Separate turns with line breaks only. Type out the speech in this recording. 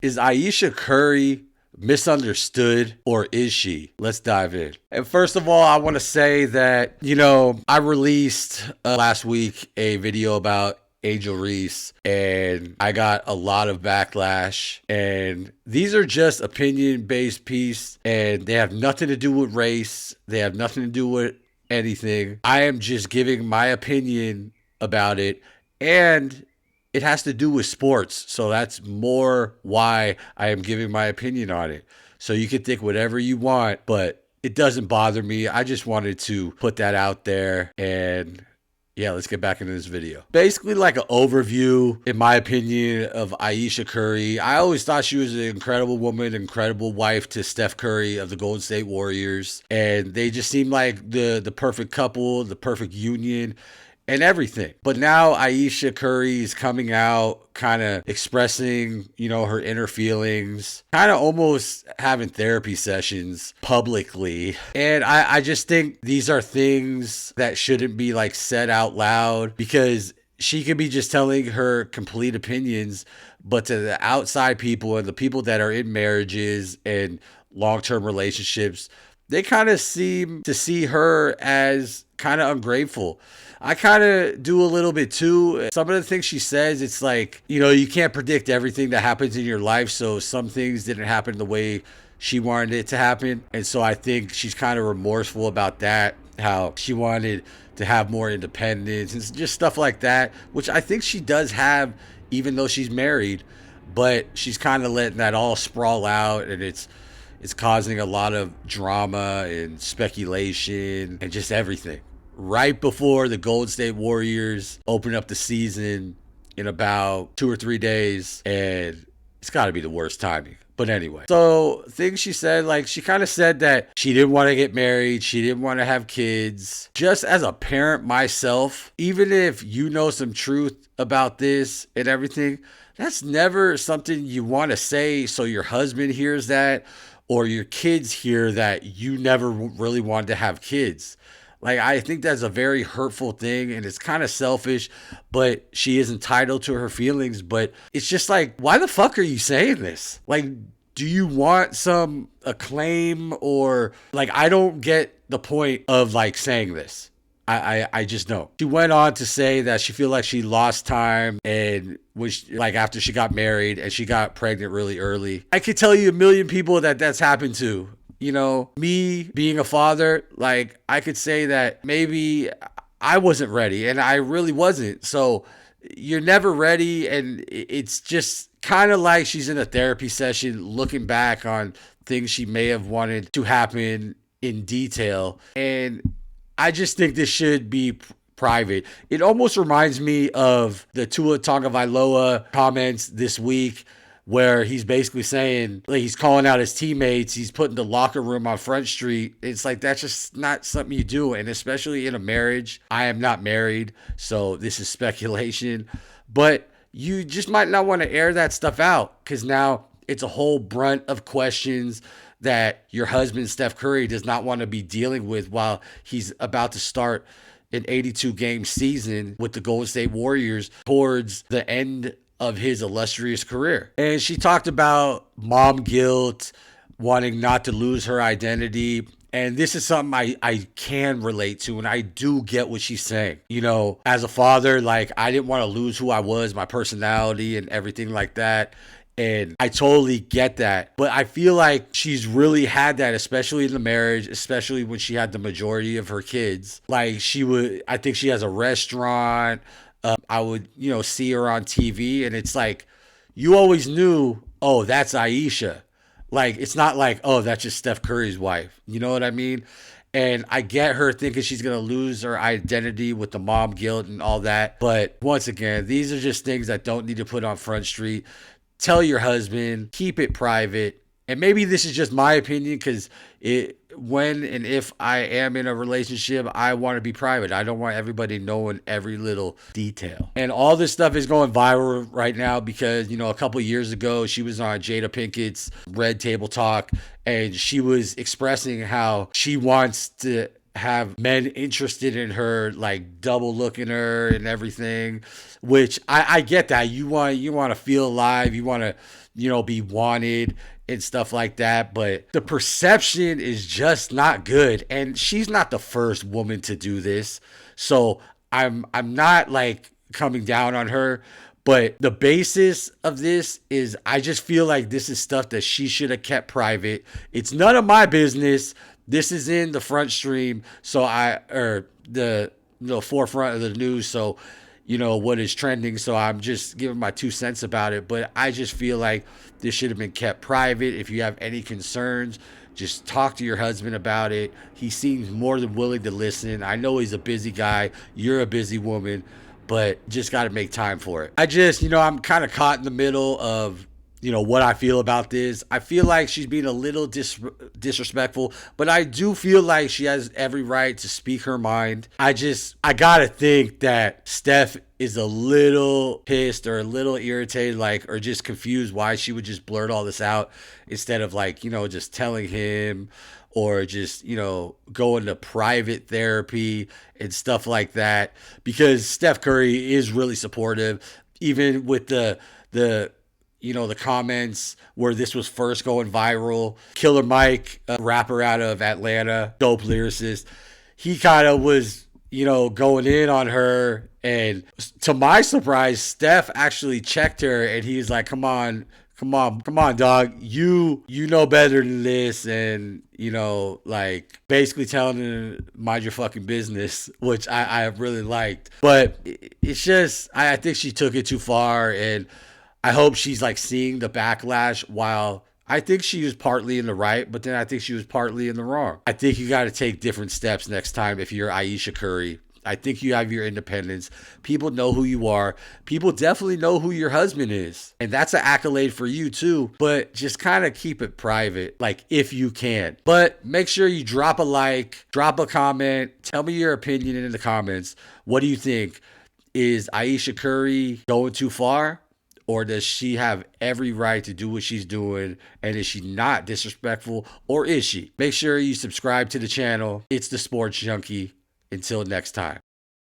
Is Ayesha Curry misunderstood, or is she? Let's dive in. And first of all, I want to say that, I released last week a video about Angel Reese, and I got a lot of backlash. And these are just opinion-based pieces, and they have nothing to do with race. They have nothing to do with anything. I am just giving my opinion about it, and it has to do with sports. So that's more why I am giving my opinion on it. So you can think whatever you want, but it doesn't bother me. I just wanted to put that out there. And yeah, let's get back into this video. Basically, like an overview, in my opinion, of Ayesha Curry. I always thought she was an incredible woman, incredible wife to Steph Curry of the Golden State Warriors. And they just seemed like the perfect couple, the perfect union, and everything. But now Ayesha Curry is coming out, kind of expressing, her inner feelings, kind of almost having therapy sessions publicly. And I just think these are things that shouldn't be like said out loud, because she could be just telling her complete opinions, but to the outside people and the people that are in marriages and long-term relationships, they kind of seem to see her as kind of ungrateful. I kind of do a little bit too. Some of the things she says, it's like, you can't predict everything that happens in your life. So some things didn't happen the way she wanted it to happen. And so I think she's kind of remorseful about that, how she wanted to have more independence and just stuff like that, which I think she does have, even though she's married. But she's kind of letting that all sprawl out, and it's causing a lot of drama and speculation and just everything. Right before the Golden State Warriors open up the season in about 2 or 3 days, and it's got to be the worst timing. But anyway, so things she said, like she kind of said that she didn't want to get married, she didn't want to have kids. Just as a parent myself, even if you know some truth about this and everything, that's never something you want to say so your husband hears that, or your kids hear that you never really wanted to have kids. Like, I think that's a very hurtful thing, and it's kind of selfish, but she is entitled to her feelings. But it's just like, why the fuck are you saying this? Like, do you want some acclaim, or like, I don't get the point of like saying this. I just don't. She went on to say that she feel like she lost time, and like after she got married and she got pregnant really early. I could tell you a million people that's happened to. Me being a father, like I could say that maybe I wasn't ready, and I really wasn't. So you're never ready, and it's just kind of like she's in a therapy session looking back on things she may have wanted to happen in detail. And I just think this should be private. It almost reminds me of the Tua Tagovailoa comments this week, where he's basically saying, like, he's calling out his teammates, he's putting the locker room on Front Street. It's like, that's just not something you do. And especially in a marriage. I am not married, so this is speculation. But you just might not want to air that stuff out, because now it's a whole brunt of questions that your husband, Steph Curry, does not want to be dealing with while he's about to start an 82-game season with the Golden State Warriors towards the end of his illustrious career. And she talked about mom guilt, wanting not to lose her identity. And this is something I can relate to, and I do get what she's saying. As a father, like, I didn't want to lose who I was, my personality and everything like that. And I totally get that. But I feel like she's really had that, especially in the marriage, especially when she had the majority of her kids. Like, I think she has a restaurant. I would, see her on TV, and it's like, you always knew, oh, that's Ayesha. Like, it's not like, oh, that's just Steph Curry's wife. You know what I mean? And I get her thinking she's going to lose her identity with the mom guilt and all that. But once again, these are just things that don't need to put on Front Street. Tell your husband, keep it private. And maybe this is just my opinion, because when and if I am in a relationship, I want to be private. I don't want everybody knowing every little detail. And all this stuff is going viral right now because, a couple years ago, she was on Jada Pinkett's Red Table Talk, and she was expressing how she wants to have men interested in her, like double looking her and everything, which I get that. You want to feel alive. You want to, be wanted and stuff like that. But the perception is just not good. And she's not the first woman to do this. So I'm not like coming down on her. But the basis of this is I just feel like this is stuff that she should have kept private. It's none of my business. This is in the front stream. So the forefront of the news. So, what is trending. So I'm just giving my 2 cents about it. But I just feel like this should have been kept private. If you have any concerns, just talk to your husband about it. He seems more than willing to listen. I know he's a busy guy. You're a busy woman, but just got to make time for it. I just, I'm kind of caught in the middle of, what I feel about this. I feel like she's being a little disrespectful, but I do feel like she has every right to speak her mind. I got to think that Steph is a little pissed or a little irritated, or just confused why she would just blurt all this out instead of just telling him or just, going to private therapy and stuff like that, because Steph Curry is really supportive, even with the comments where this was first going viral. Killer Mike, a rapper out of Atlanta, dope lyricist, he kind of was, going in on her. And to my surprise, Steph actually checked her and he's like, come on, dog. You know better than this. And, basically telling her, mind your fucking business, which I really liked. But it's just, I think she took it too far. And I hope she's seeing the backlash. While I think she was partly in the right, but then I think she was partly in the wrong. I think you got to take different steps next time if you're Ayesha Curry. I think you have your independence. People know who you are. People definitely know who your husband is. And that's an accolade for you too. But just kind of keep it private, if you can. But make sure you drop a like, drop a comment. Tell me your opinion in the comments. What do you think? Is Ayesha Curry going too far? Or does she have every right to do what she's doing? And is she not disrespectful? Or is she? Make sure you subscribe to the channel. It's the Sports Junkie. Until next time.